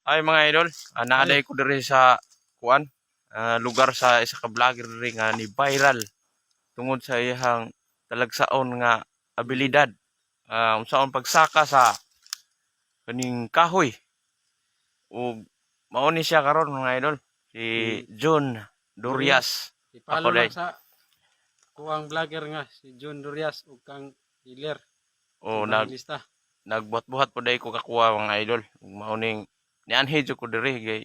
Ay mga idol, naaday ko diri sa kuan, lugar sa isa ka vlogger diri nga ni viral tungod sa iyang talagsaon nga abilidad. Unsaon pagsaka sa kaning kahoy. Ug mao ni siya karon mga idol, si John Durias. Ipalo Ako lang day. sa kuwang vlogger nga si John Durias ug kang Hiler O si Evangelista. nagbuhat-buhat po day ko kakuha mga idol. Ug mao ning nianhi jud ko diri kay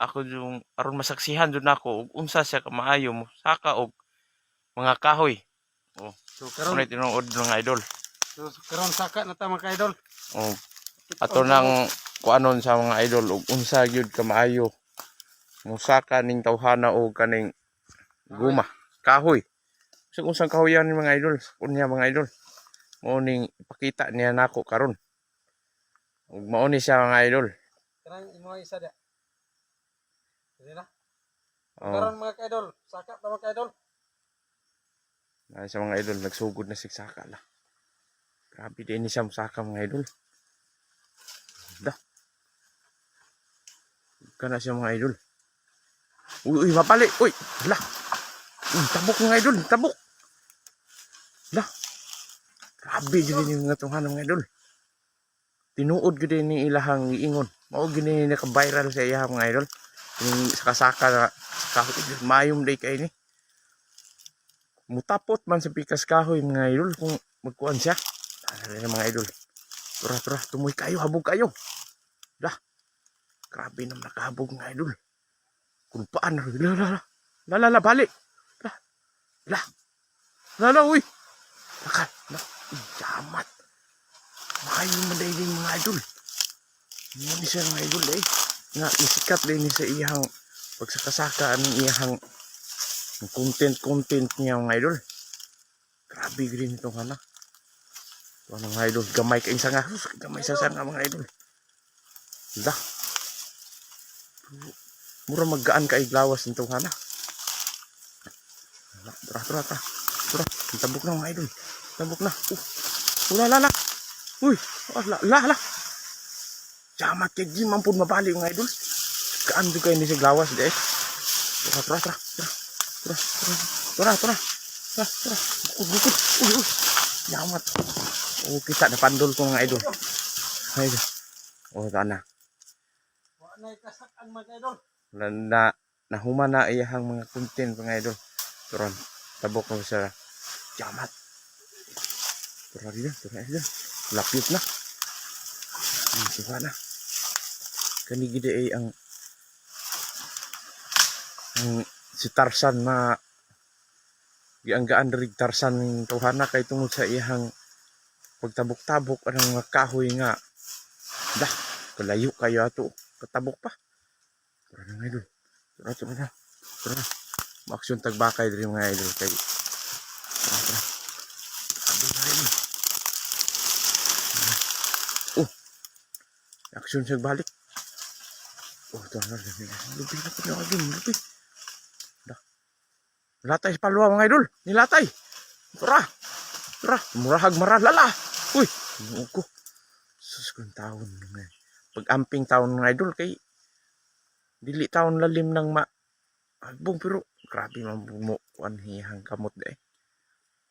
ako yung aron masaksihan jud nako ug unsa siya ka maayo mo saka og mga kahoy. Oh, So ano karon tinuod mga idol. saka na ta mga idol. Oh, ato nang kuanon sa mga idol ug unsa gyud ka maayo musaka ning tawhana o kaning guma kahoy. So unsang kahoy yan mga idol? Unya mga idol. Mao ning ipakita niya nako karon. Ug mao ni siya mga idol. Kanang imo isa dia. Dili na. Oh, Karon mga idol, saka ta mga idol. na sa mga idol nagsugod na sigsaka la. Grabe din ni siya musaka mga idol. Da. Kana siya mga idol. Uy, mapali. Uy, hala. Tabok mga idol, tabok. Hala. Grabe gid ni nga tunghan mga idol. Tinuod gid ni ilahang giingon. Mao gid ni naka-viral sa iya mga idol. Yung saka-saka na kahoy mayom day kay ni. Mutapot man sa pikas kahoy mga idol kung magkuan siya. Ano mga idol. Tura, tumoy kayo, habog kayo. Dah. Grabe naman nakahabog mga idol. Kung paan, la, balik. La, uy. Jamat. Makayo manday din mga idol. Hindi siya mga idol eh. Nga, isikat din sa iyang pagsakasaka ng iyang content niya mga idol. Grabe green ito nga na. Ito mga idol, gamay kaing sanga. Gamay sa sanga mga idol. Dah. Mura maggaan ka iglawas nito nga na. Tura. Tabok na mga idol. Tabok na. La. Uy, la. Jamat kay Jim mampun mabali mga idol. Kaan juga ini sa glawas deh. Tura. Bukod. Uy. Jamat. Oh, kita na pandol ko mga idol. Idol. Oh, sana. Wa na kasakan mga idol. Nahuman na iyahang mga content mga idol. Turon. Tabok ko sa jamat. Tura. Lapit na. Siapa na. Kani gide ay ang si Tarzan na gianggaan diri Tarzan ning tawhana kay tungod sa iyang pagtabok-tabok ang mga kahoy nga dah kalayo kayo ato katabok pa. Tura na mga idol. Tura. Maaksyon tagbakay diri mga idol kay tura. Aksyon siya balik. Oh, ito na. Lupi na lagi. Latay sa palwa mga idol. Nilatay. Tura. Murahag maralala. Uy. Ko. Sus kong taon. Pag-amping taon mga idol kay dili taon lalim ng agbong pero grabe man mo hihang kamot de.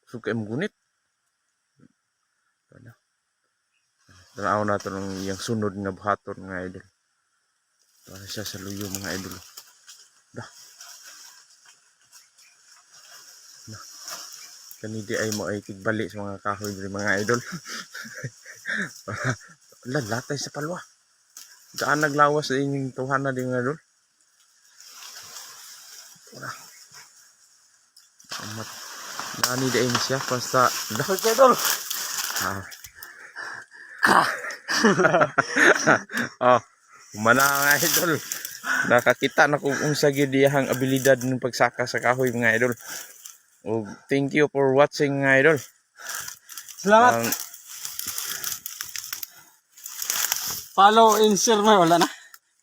Sukay mo gunit. Ano? Tanaw na ito ng yung sunod nga buhaton mga idol. Para siya sa luyo mga idol. Dah. Kanidi ay mo ay tigbalik sa mga kahoy dari mga idol. Latay sa palwa. Gaan naglawas sa inyong tuhan na din mga idol. Amat. Nani di ay siya basta. Dah. Idol. Oh, umana nga idol. Nakakita na kung unsa gyud diyang abilidad ng pagsaka sa kahoy mga idol. Oh, thank you for watching mga idol. Salamat. Follow and share wala na.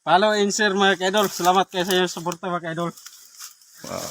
Follow and share mga idol. Salamat kayo sa inyong suporta mga idol.